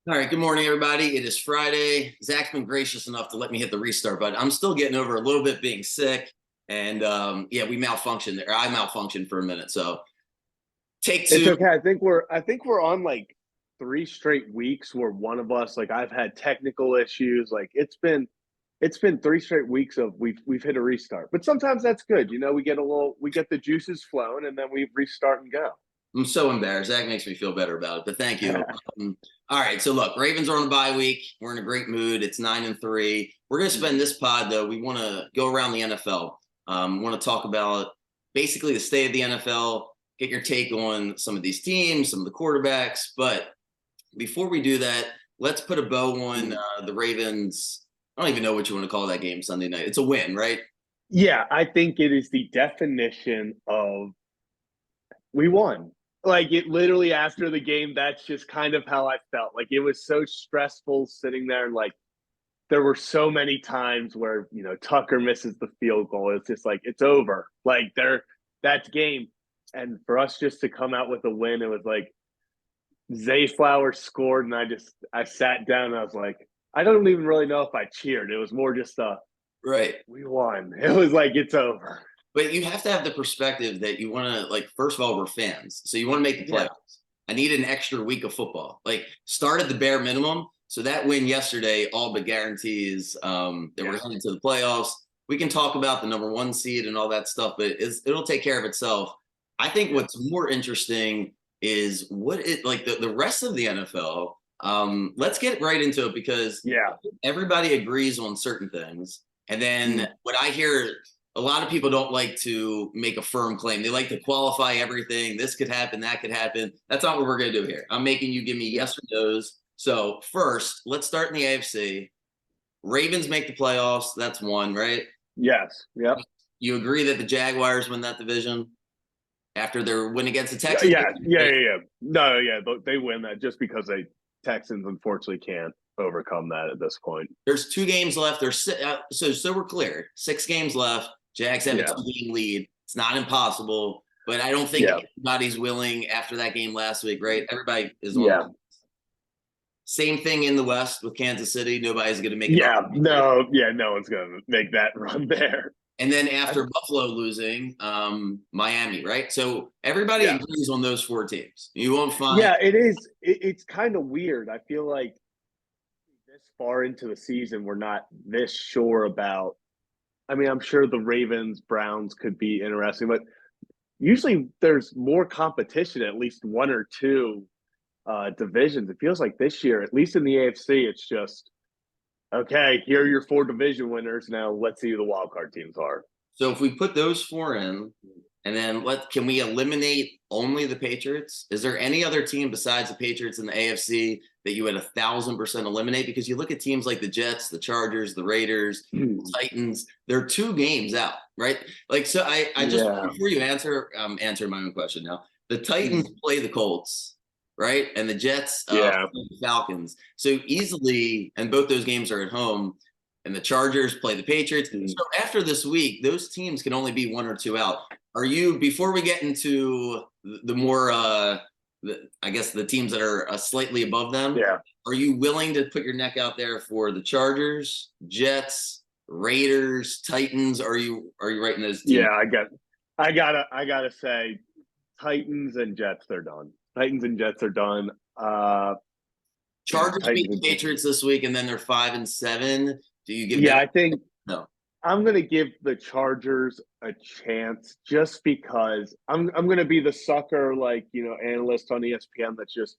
All right, good morning, everybody. It is Friday. Zach's been gracious enough to let me hit the restart, but I'm still getting over a little bit being sick. And yeah, we malfunctioned there. I malfunctioned for a minute. So take It's two. okay. I think we're on like three straight weeks where one of us, like I've had technical issues. Like it's been three straight weeks of we've hit a restart. But sometimes that's good. We get the juices flowing and then we restart and go. I'm so embarrassed. Zach makes me feel better about it, but thank you. All right, so look, Ravens are on a bye week. We're in a great mood. It's 9-3. We're going to spend this pod, though. We want to go around the NFL. Want to talk about basically the state of the NFL, get your take on some of these teams, some of the quarterbacks. But before we do that, let's put a bow on the Ravens. I don't even know what you want to call that game Sunday night. It's a win, right? Yeah, I think it is the definition of we won. Like it literally after the game, that's just kind of how I felt. Like it was so stressful sitting there and like there were so many times where Tucker misses the field goal. It's just like it's over. Like that's game. And for us just to come out with a win, it was like Zay Flowers scored, and I sat down and I was like, I don't even really know if I cheered. It was more just Right. we won. It was like it's over. But you have to have the perspective that you want to, like, first of all, we're fans. So you want to make the Yeah, playoffs. I need an extra week of football. Like, start at the bare minimum. So that win yesterday all but guarantees that we're yeah, heading to the playoffs. We can talk about the number one seed and all that stuff, but it'll take care of itself. I think yeah, what's more interesting is what it like the rest of the NFL. Let's get right into it because yeah, everybody agrees on certain things. And then mm, what I hear, a lot of people don't like to make a firm claim. They like to qualify everything. This could happen, that could happen. That's not what we're going to do here. I'm making you give me yeah. yes or no's. So first, let's start in the AFC. Ravens make the playoffs. That's one, right? Yes, yep. You agree that the Jaguars win that division after their win against the Yeah, Texans? yeah, yeah, yeah, yeah. No, yeah, they win that just because they Texans unfortunately can't overcome that at this point. There's 2 games left. So we're clear. 6 games left. Jags have a Yeah, 2-game lead. It's not impossible, but I don't think yeah, everybody's willing after that game last week, right? Everybody is on. yeah, Same thing in the West with Kansas City. Nobody's going to make it up. yeah. No, yeah, no one's gonna make that run there. And then I, after Buffalo losing, Miami, right? So everybody yeah, agrees on those 4 teams. You won't find. yeah. It is. It's kind of weird. I feel like this far into the season, we're not this sure about. I mean, I'm sure the Ravens, Browns could be interesting, but usually there's more competition, at least one or two divisions. It feels like this year, at least in the AFC, it's just okay. Here are your four division winners. Now let's see who the wild card teams are. So if we put those 4 in, and then can we eliminate only the Patriots? Is there any other team besides the Patriots in the AFC that you would 1,000% eliminate? Because you look at teams like the Jets, the Chargers, the Raiders, the Titans, they're 2 games out, right? Like, so I just, Yeah, before you answer my own question now, the Titans play the Colts, right? And the Jets yeah, play the Falcons. So easily, and both those games are at home, and the Chargers play the Patriots. So after this week, those teams can only be 1 or 2 out. Are you, before we get into the more, I guess the teams that are slightly above them, yeah. are you willing to put your neck out there for the Chargers, Jets, Raiders, Titans? Are you writing those teams? Yeah, I gotta say, Titans and Jets, they're done. Titans and Jets are done. Yeah, Chargers beat Titans the and Jets. Patriots this week, and then they're 5-7. Do you give them? Yeah, I think No. I'm gonna give the Chargers a chance just because I'm gonna be the sucker, like analyst on ESPN. That's just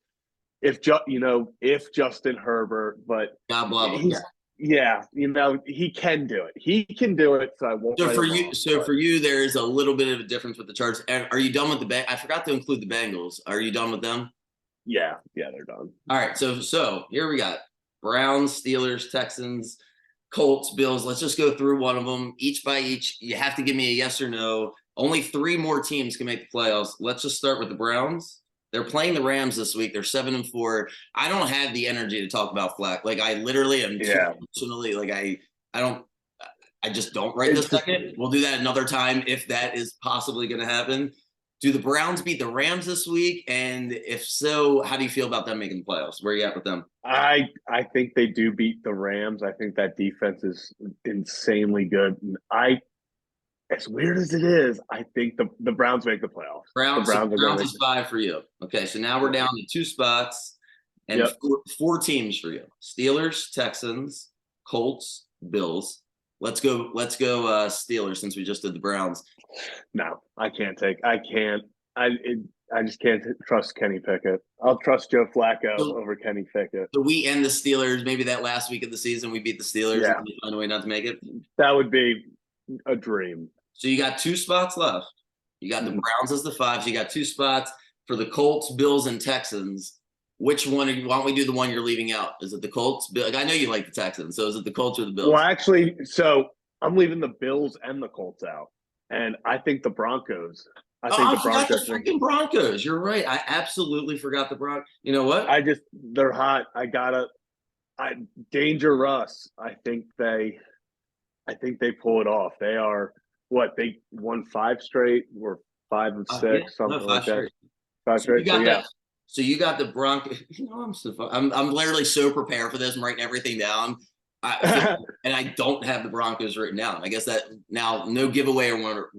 if Justin Herbert, but God, blah blah. he's yeah, he can do it. He can do it. So I won't So write for him you, off. so But for you, there is a little bit of a difference with the Chargers. And are you done with I forgot to include the Bengals. Are you done with them? yeah, yeah, they're done. All right. So here we got Browns, Steelers, Texans, Colts, Bills. Let's just go through one of them each by each. You have to give me a yes or no. Only 3 more teams can make the playoffs. Let's just start with the Browns. They're playing the Rams this week. They're 7-4. I don't have the energy to talk about Flack. Like, I literally am too Yeah, emotionally. Like, I don't. I just don't right this it's second. We'll do that another time if that is possibly going to happen. Do the Browns beat the Rams this week? And if so, how do you feel about them making the playoffs? Where are you at with them? I think they do beat the Rams. I think that defense is insanely good. As weird as it is, I think the Browns make the playoffs. The Browns, so Browns are going Browns to is 5 for you. Okay, so now we're make. down to 2 spots and Yep. four teams for you: Steelers, Texans, Colts, Bills. Let's go. Steelers, since we just did the Browns. No, I can't. I just can't trust Kenny Pickett. I'll trust Joe Flacco over Kenny Pickett. So we end the Steelers. Maybe that last week of the season, we beat the Steelers Yeah. and we find a way not to make it. That would be a dream. So you got 2 spots left. You got the Mhm. Browns as the 5. So you got 2 spots for the Colts, Bills, and Texans. Which one? Why don't we do the one you're leaving out? Is it the Colts? Like, I know you like the Texans. So is it the Colts or the Bills? Well, actually, so I'm leaving the Bills and the Colts out, and I think the Broncos. I think I forgot the freaking Broncos. You're right. I absolutely forgot the Broncos. You know what? They're hot. Danger Russ. I think they pull it off. They are what they won 5 straight or 5 of 6, Yeah, something like that. straight. 5 straight. You got that. So you got the Broncos. I'm literally so prepared for this. I'm writing everything down. And I don't have the Broncos written down. I guess that now no giveaway where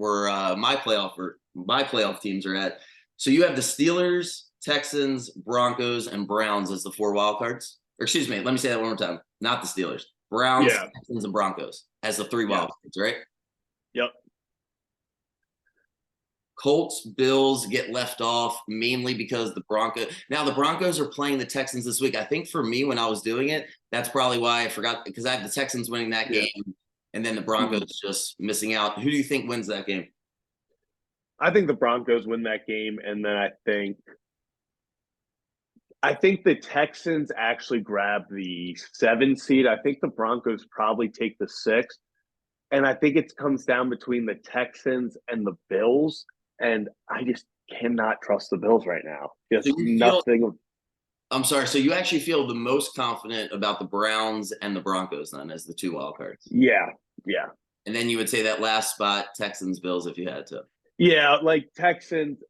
my playoff teams are at. So you have the Steelers, Texans, Broncos, and Browns as the 4 wild cards. Or excuse me, let me say that one more time. Not the Steelers. Browns, Texans, and Broncos as the 3 wild cards, right? Yep. Colts, Bills get left off mainly because the Broncos are playing the Texans this week. I think for me, when I was doing it, that's probably why I forgot, because I have the Texans winning that game and then the Broncos just missing out. Who do you think wins that game? I think the Broncos win that game, and then I think the Texans actually grab the 7 seed. I think the Broncos probably take the 6. And I think it comes down between the Texans and the Bills. And I just cannot trust the Bills right now. Just nothing. I'm sorry. So you actually feel the most confident about the Browns and the Broncos then as the 2 wild cards? Yeah. And then you would say that last spot, Texans, Bills, if you had to. Yeah, like Texans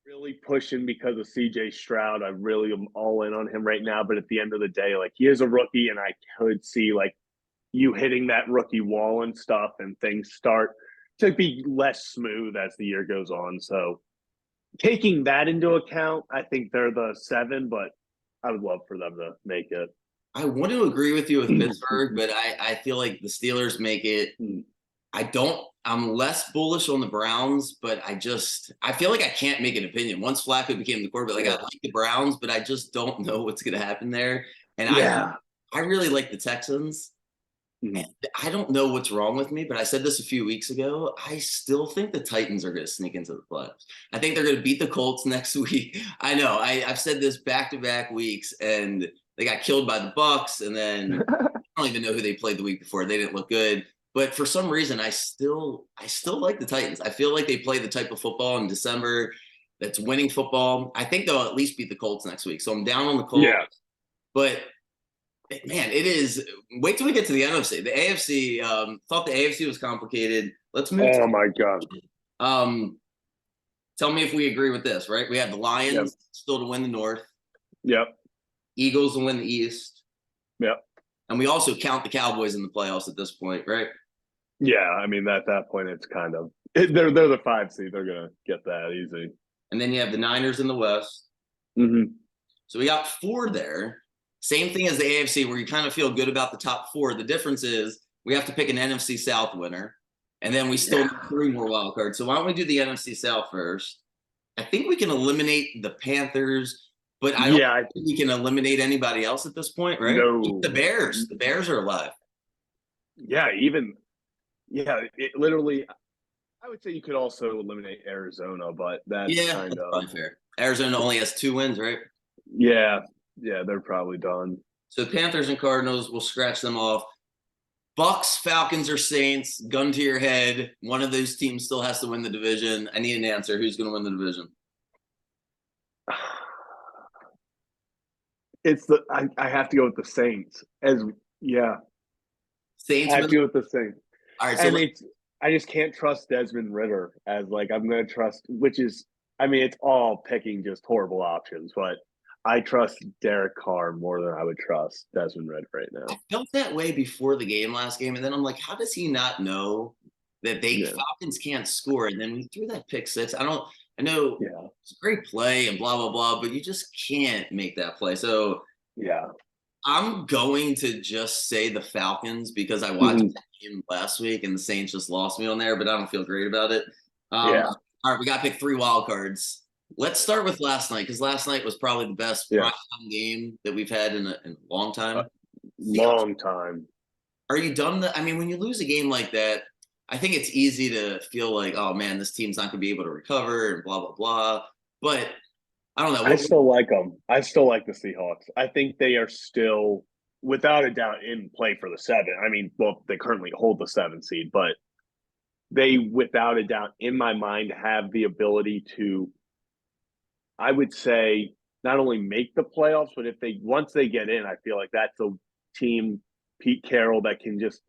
really pushing because of CJ Stroud. I really am all in on him right now. But at the end of the day, like, he is a rookie, and I could see like you hitting that rookie wall and stuff, and things start to be less smooth as the year goes on. So taking that into account, I think they're the 7, but I would love for them to make it. I want to agree with you with Pittsburgh, but I feel like the Steelers make it. I'm less bullish on the Browns, but I feel like I can't make an opinion. Once Flacco became the quarterback, I like the Browns, but I just don't know what's going to happen there. And I really like the Texans. And I don't know what's wrong with me, but I said this a few weeks ago. I still think the Titans are going to sneak into the playoffs. I think they're going to beat the Colts next week. I know. I've said this back-to-back weeks, and they got killed by the Bucks, and then I don't even know who they played the week before. They didn't look good. But for some reason, I still like the Titans. I feel like they play the type of football in December that's winning football. I think they'll at least beat the Colts next week. So I'm down on the Colts. Yeah. But man, it is. Wait till we get to the NFC. The AFC, thought the AFC was complicated. Let's move. Oh my God. Tell me if we agree with this, right? We have the Lions still to win the North. Yep. Eagles to win the East. Yep. And we also count the Cowboys in the playoffs at this point, right? Yeah, I mean, at that point, it's kind of they're the 5 seed. They're gonna get that easy. And then you have the Niners in the West. Mm-hmm. So we got 4 there. Same thing as the AFC, where you kind of feel good about the top 4. The difference is we have to pick an NFC South winner, and then we still need 3 more wild cards. So why don't we do the NFC South first? I think we can eliminate the Panthers, but I don't think we can eliminate anybody else at this point, right? No. The Bears. The Bears are alive. Yeah, it literally. I would say you could also eliminate Arizona, but that's kind of unfair. Arizona only has 2 wins, right? Yeah, they're probably done. So Panthers and Cardinals, we'll scratch them off. Bucks, Falcons, or Saints, gun to your head. One of those teams still has to win the division. I need an answer. Who's going to win the division? I have to go with the Saints. Saints. I have to go with the Saints. All right, so I just can't trust Desmond Ritter as like I'm going to trust, which is, I mean, it's all picking just horrible options, but I trust Derek Carr more than I would trust Desmond Ritter right I now. felt that way before the game last game, and then I'm like, how does he not know that they Yeah, Falcons can't score? And then we threw that pick six. I don't. I know yeah, it's a great play and blah blah blah, but you just can't make that play. So yeah. I'm going to just say the Falcons because I watched Mhm. that game last week and the Saints just lost me on there, but I don't feel great about it. Yeah, All right, we got to pick three wild cards. Let's start with last night because last night was probably the best yeah. prime time game that we've had in a long A time. Seahawks, long time. are you done? I mean, when you lose a game like that, I think it's easy to feel like, oh man, this team's not going to be able to recover and blah blah blah. But I don't know. I still like them. I still like the Seahawks. I think they are still, without a doubt, in play for the seven. I mean, well, they currently hold the seven seed, but they, without a doubt, in my mind, have the ability to, I would say, not only make the playoffs, but if they once they get in, I feel like that's a team, Pete Carroll, that can just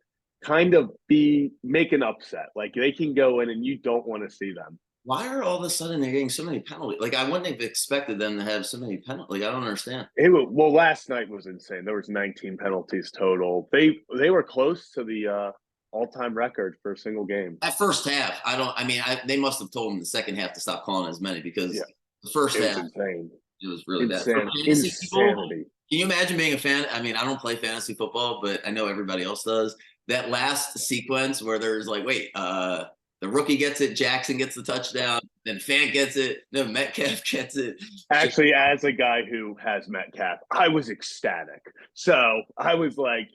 kind of be make an upset. Like they can go in and you don't want to see them. Why are all of a sudden they're getting so many penalties? Like I wouldn't have expected them to have so many penalties. Like, I don't understand. Well, last night was insane. There was 19 penalties total. They were close to the all-time record for a single game. That first half, I don't. I mean, they must have told them the second half to stop calling as many because Yeah, the first it was half insane. it was really bad. For fantasy people, Insanity. can you imagine being a fan? I mean, I don't play fantasy football, but I know everybody else does. That last sequence where there's like, wait, the rookie gets it, Jackson gets the touchdown, then Fant gets it, then Metcalf gets it. Actually, as a guy who has Metcalf, I was ecstatic. So I was like,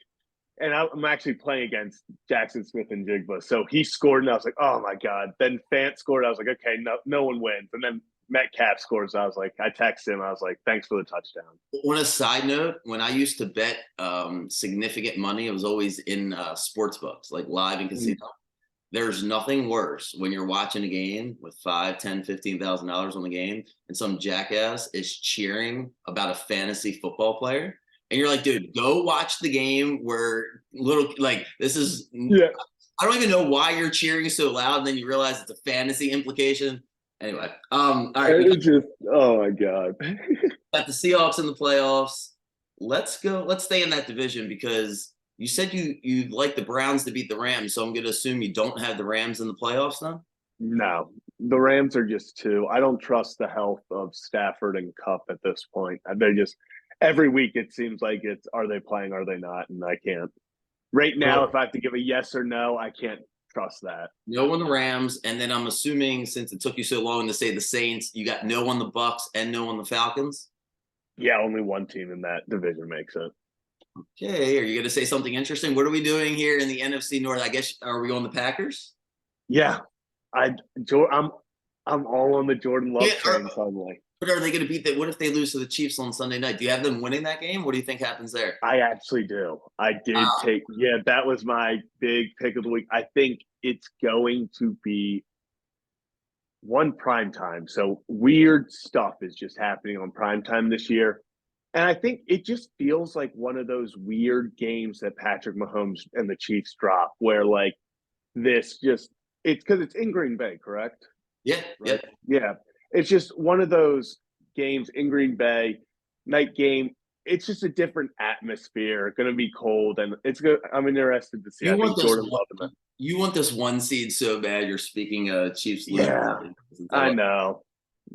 and I'm actually playing against Jackson Smith and Jigba. So he scored, and I was like, oh my God. Then Fant scored. I was like, okay, no one wins. And then Metcalf scores. I was like, I texted him. I was like, thanks for the touchdown. On a side note, when I used to bet significant money, it was always in sports books, like live and Mm. casino. There's nothing worse when you're watching a game with $5, 10, $15,000 on the game, and some jackass is cheering about a fantasy football player. And you're like, dude, go watch the game where little like this is Yeah. I don't even know why you're cheering so loud, and then you realize it's a fantasy implication. Anyway, all right, we It just, oh my God. got the Seahawks in the playoffs. Let's go. Let's stay in that division because you said you like the Browns to beat the Rams, so I'm going to assume you don't have the Rams in the playoffs now. No, the Rams are just too. I don't trust the health of Stafford and Cup at this point. They're just every week it seems like it's are they playing, are they not, and I can't. Right now, Well, if I have to give a yes or no, I can't trust that. no on the Rams, and then I'm assuming since it took you so long to say the Saints, you got no on the Bucks and no on the Falcons. Yeah, only one team in that division makes it. Okay, are you going to say something interesting? What are we doing here in the NFC North? I guess are we on the Packers? Yeah, I, I'm all on the Jordan Love Yeah, train suddenly. but are they going to beat that? What if they lose to the Chiefs on Sunday night? Do you have them winning that game? What do you think happens there? I actually do. I did take. Yeah, that was my big pick of the week. I think it's going to be one prime time. So weird stuff is just happening on prime time this year. And I think it just feels like one of those weird games that Patrick Mahomes and the Chiefs drop where like this just it's because it's in Green Bay, correct? Yeah, yeah. Right. Yeah. It's just one of those games in Green Bay, night game. It's just a different atmosphere. Going to be cold, and it's good. I'm interested to see. You I want think this Jordan one, Love in that. you want this one seed so bad. You're speaking Chiefs losing. Yeah, I know.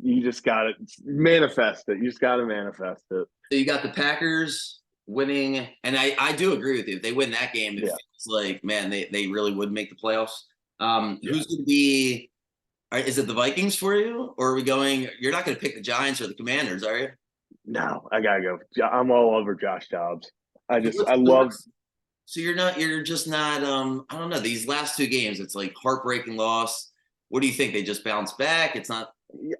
You just got to manifest it. You just got to manifest it. So you got the Packers winning, and I do agree with you. If they win that game, it Yeah. feels like man, they really would make the playoffs. Yeah. Who's going to be? Is it the Vikings for you, or are we going? You're not going to pick the Giants or the Commanders, are you? No, I gotta go. I'm all over Josh Dobbs. I So love. so you're not. You're just not. I don't know. These last two games, it's like heartbreaking loss. What do you think? They just bounce back? It's not.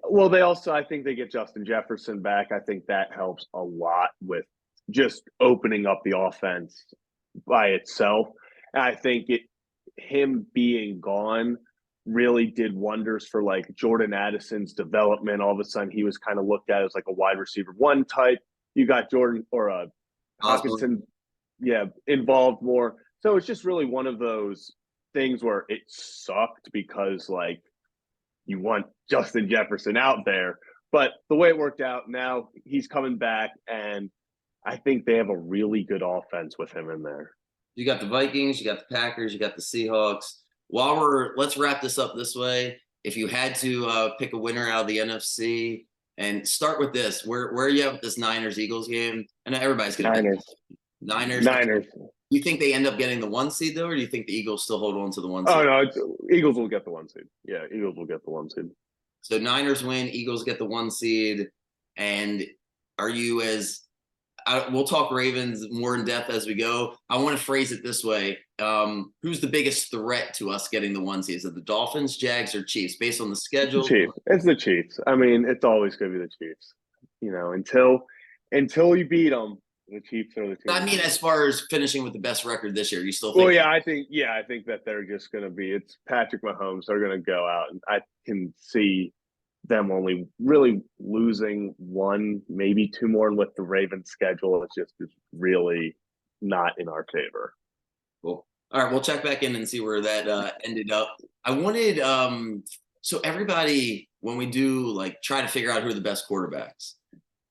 Well, they also, I think they get Justin Jefferson back. I think that helps a lot with just opening up the offense by itself. And I think him being gone really did wonders for like Jordan Addison's development. All of a sudden, he was kind of looked at as like a wide receiver one type. You got Jordan or Osborne. Hawkinson, yeah, involved more. So it's just really one of those things where it sucked because like you want Justin Jefferson out there. But the way it worked out, now he's coming back, and I think they have a really good offense with him in there. You got the Vikings, you got the Packers, you got the Seahawks. Let's wrap this up this way. If you had to pick a winner out of the NFC, and start with this, where are you at with this Niners-Eagles game? I know everybody's going to Niners. Niners. Niners. You think they end up getting the 1 seed though, or do you think the Eagles still hold on to the 1 seed? Oh no, Eagles will get the 1 seed. Yeah, Eagles will get the 1 seed. So Niners win, Eagles get the 1 seed, and are you we'll talk Ravens more in depth as we go. I want to phrase it this way: who's the biggest threat to us getting the 1 seed? Is it the Dolphins, Jags, or Chiefs? Based on the schedule, Chiefs. It's the Chiefs. I mean, it's always going to be the Chiefs. You know, until you beat them, the Chiefs are the team. I mean, as far as finishing with the best record this year, you still think? Well, yeah, I think that they're just going to be. It's Patrick Mahomes. They're going to go out, and I can see them only really losing 1, maybe 2 more. And with the Ravens schedule, it's just really not in our favor. Cool. All right, we'll check back in and see where that ended up. I wanted so everybody, when we do like try to figure out who are the best quarterbacks,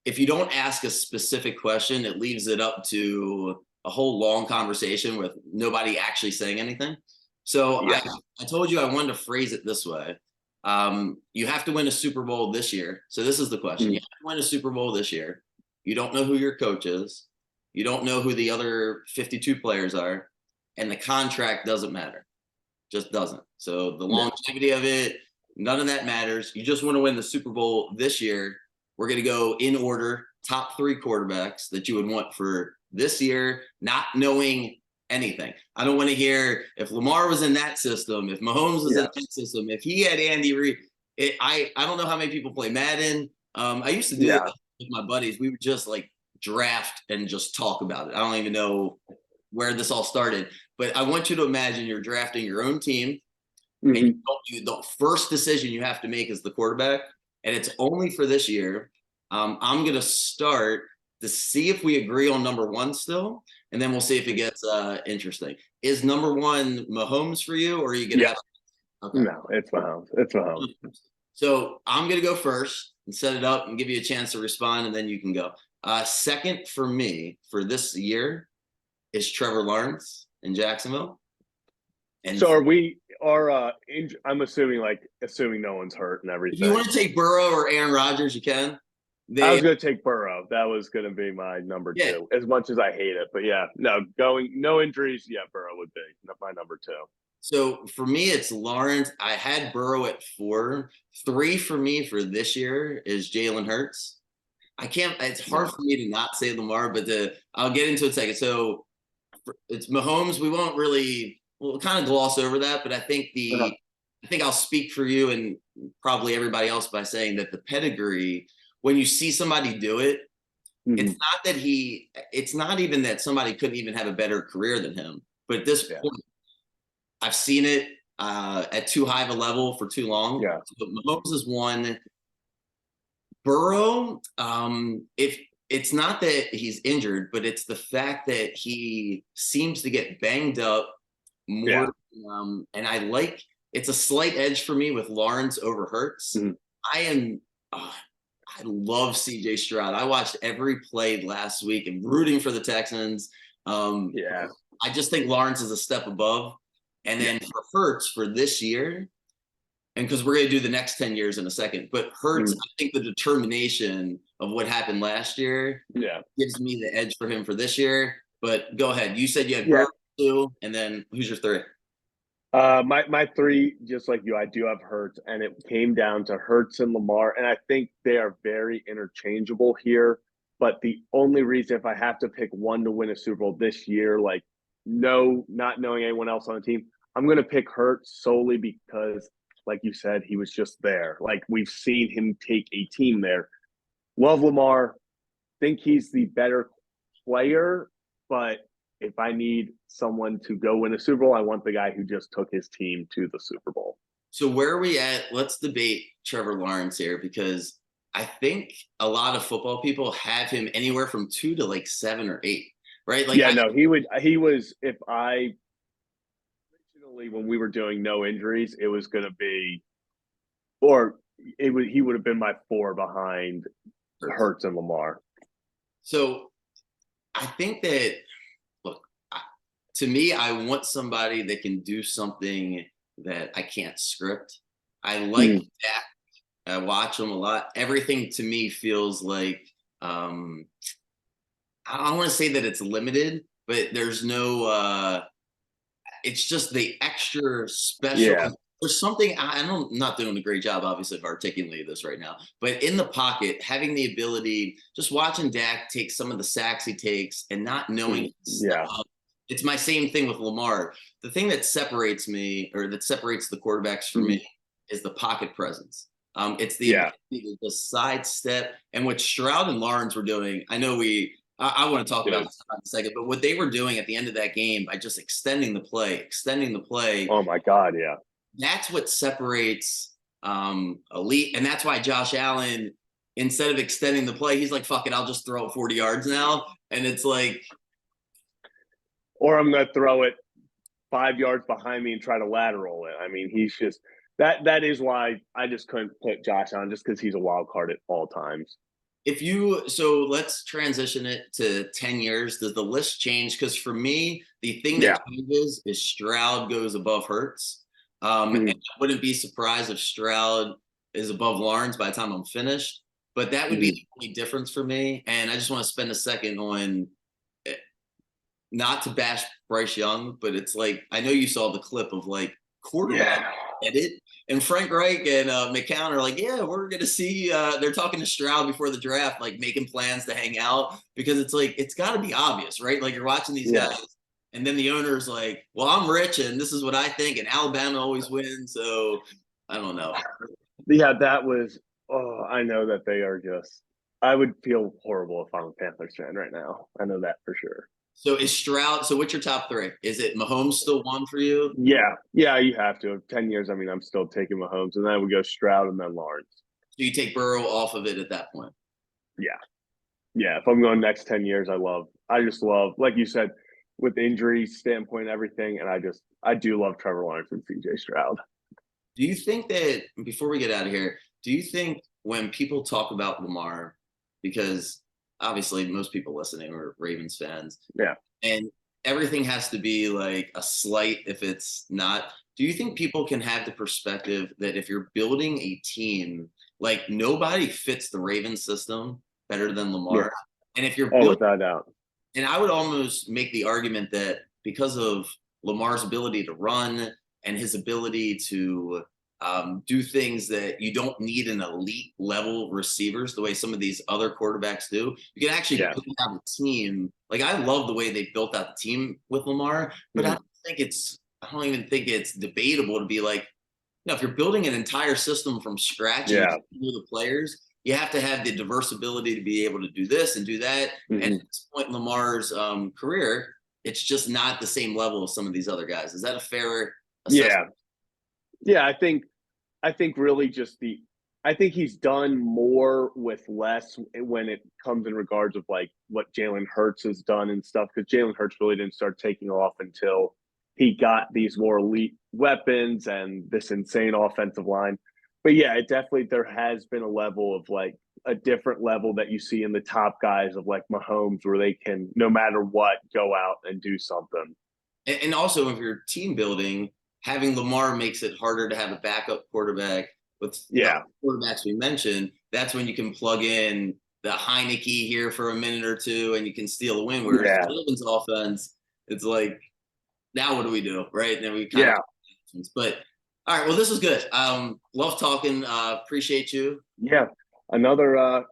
if you don't ask a specific question, it leaves it up to a whole long conversation with nobody actually saying anything. So yeah. I told you I wanted to phrase it this way. You have to win a Super Bowl this year. So this is the question. You have to win a Super Bowl this year. You don't know who your coach is. You don't know who the other 52 players are. And the contract doesn't matter. Just doesn't. So the longevity of it, none of that matters. You just want to win the Super Bowl this year. We're going to go in order, top 3 quarterbacks that you would want for this year, not knowing anything. I don't want to hear if Lamar was in that system, if Mahomes was in that system, if he had Andy Reid. I don't know how many people play Madden. I used to do that with my buddies. We would just like draft and just talk about it. I don't even know where this all started, but I want you to imagine you're drafting your own team. And the first decision you have to make is the quarterback, and it's only for this year. I'm going to start to see if we agree on number 1 still, and then we'll see if it gets interesting. Is number 1 Mahomes for you, or are you going to have? Okay. No, it's Mahomes. It's Mahomes. So I'm going to go first and set it up and give you a chance to respond, and then you can go. Second for me for this year is Trevor Lawrence in Jacksonville. And so I'm assuming no one's hurt and everything. If you want to take Burrow or Aaron Rodgers, you can. I was going to take Burrow. That was going to be my number 2, as much as I hate it. But yeah, no injuries. Yeah, Burrow would be my number 2. So for me, it's Lawrence. I had Burrow at 4. 3 for me for this year is Jalen Hurts. It's hard for me to not say Lamar, but I'll get into it in a second. So it's Mahomes. We'll kind of gloss over that, but I think I think I'll speak for you and probably everybody else by saying that the pedigree, when you see somebody do it, it's not even that somebody couldn't even have a better career than him. But at this point, I've seen it at too high of a level for too long. Yeah. So Mahomes is 1. Burrow, if it's not that he's injured, but it's the fact that he seems to get banged up more. And it's a slight edge for me with Lawrence over Hurts. I love CJ Stroud. I watched every play last week and rooting for the Texans. I just think Lawrence is a step above. And then for Hurts for this year, and because we're going to do the next 10 years in a second, but Hurts, I think the determination of what happened last year gives me the edge for him for this year. But go ahead. You said you had Burrow 2, and then who's your 3? My 3, just like you, I do have Hurts, and it came down to Hurts and Lamar, and I think they are very interchangeable here. But the only reason, if I have to pick one to win a Super Bowl this year, not knowing anyone else on the team, I'm going to pick Hurts solely because, like you said, he was just there. Like, we've seen him take a team there. Love Lamar. Think he's the better player, but if I need someone to go win a Super Bowl, I want the guy who just took his team to the Super Bowl. So where are we at? Let's debate Trevor Lawrence here, because I think a lot of football people have him anywhere from 2 to 7 or 8, right? He was, if I Originally, when we were doing no injuries, it was going to be, or he would have been my 4 behind Hurts and Lamar. So I think that, look, to me, I want somebody that can do something that I can't script. I like that. I watch him a lot. Everything to me feels like, I don't want to say that it's limited, but there's no, it's just the extra special. Yeah. There's something I'm not doing a great job, obviously, of articulating this right now. But in the pocket, having the ability, just watching Dak take some of the sacks he takes and not knowing. Yeah. It's my same thing with Lamar. The thing that separates me, or that separates the quarterbacks for me, is the pocket presence. It's the ability to sidestep, and what Stroud and Lawrence were doing. I know I want to talk about this in a second, but what they were doing at the end of that game by just extending the play. Oh my God, yeah. That's what separates elite, and that's why Josh Allen, instead of extending the play, he's like, "Fuck it, I'll just throw it 40 yards now," and it's like, or I'm gonna throw it 5 yards behind me and try to lateral it. I mean, he's just that is why I just couldn't put Josh on, just because he's a wild card at all times. So let's transition it to 10 years. Does the list change? Because for me, the thing that changes is Stroud goes above Hurts. And I wouldn't be surprised if Stroud is above Lawrence by the time I'm finished, but that would be the only difference for me. And I just want to spend a second on, not to bash Bryce Young, but it's like, I know you saw the clip of like quarterback edit, and Frank Reich and McCown are like, yeah, we're going to see, they're talking to Stroud before the draft, like making plans to hang out, because it's like, it's got to be obvious, right? Like you're watching these guys. And then the owner's like, well, I'm rich and this is what I think. And Alabama always wins. So I don't know. Yeah, that was, I know that they are just, I would feel horrible if I'm a Panthers fan right now. I know that for sure. So is Stroud, so what's your top 3? Is it Mahomes still 1 for you? Yeah, you have to. 10 years, I mean, I'm still taking Mahomes. And then we go Stroud and then Lawrence. So you take Burrow off of it at that point? Yeah, if I'm going next 10 years, I just love, like you said, with injury standpoint and everything, and I do love Trevor Lawrence and CJ Stroud. Do you think that, before we get out of here, do you think when people talk about Lamar, because obviously most people listening are Ravens fans, and everything has to be like a slight if it's not, do you think people can have the perspective that if you're building a team, like nobody fits the Ravens system better than Lamar? And if you're building, without a doubt. And I would almost make the argument that because of Lamar's ability to run and his ability to do things that you don't need an elite level receivers the way some of these other quarterbacks do, you can actually build out a team. Like I love the way they built out the team with Lamar, but I don't even think it's debatable to be like, no, if you're building an entire system from scratch and the players, you have to have the diverse ability to be able to do this and do that. And at this point in Lamar's career, it's just not the same level as some of these other guys. Is that a fair assessment? Yeah. I think really just I think he's done more with less when it comes in regards of like what Jalen Hurts has done and stuff, because Jalen Hurts really didn't start taking off until he got these more elite weapons and this insane offensive line. But yeah, there has been a level of like a different level that you see in the top guys of like Mahomes, where they can, no matter what, go out and do something. And also, if you're team building, having Lamar makes it harder to have a backup quarterback with the quarterbacks we mentioned. That's when you can plug in the Heineke here for a minute or two and you can steal a win. Whereas the Ravens offense, it's like, now what do we do? Right. And then we kind of, but all right. Well, this is good. Love talking. Appreciate you. Yeah. Another,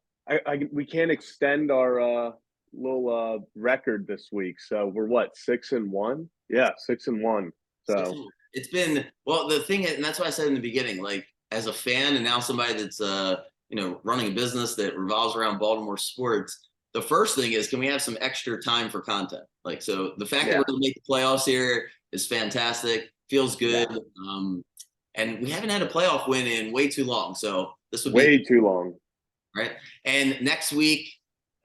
we can't extend our little record this week. So we're what, 6-1? Yeah, 6-1. So it's been, well, the thing is, and that's why I said in the beginning, like as a fan and now somebody that's, running a business that revolves around Baltimore sports, the first thing is, can we have some extra time for content? Like, so the fact that we're going to make the playoffs here is fantastic. Feels good. And we haven't had a playoff win in way too long. So this would be way too long. Right. And next week,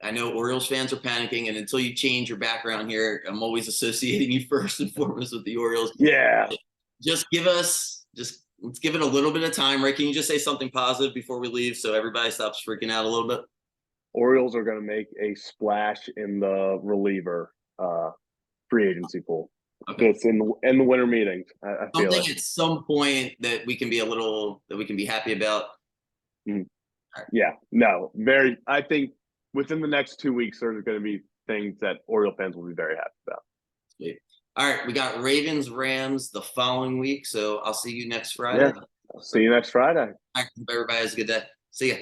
I know Orioles fans are panicking. And until you change your background here, I'm always associating you first and foremost with the Orioles. Yeah. just let's give it a little bit of time, right? Can you just say something positive before we leave so everybody stops freaking out a little bit? Orioles are going to make a splash in the reliever free agency pool. Okay. It's in the winter meetings. I feel Something it. at some point that we can be happy about. Yeah, no, very. I think within the next 2 weeks, there's going to be things that Oriole fans will be very happy about. Sweet. All right, we got Ravens, Rams the following week, so I'll see you next Friday. Yeah, see you next Friday. All right, hope everybody has a good day. See ya.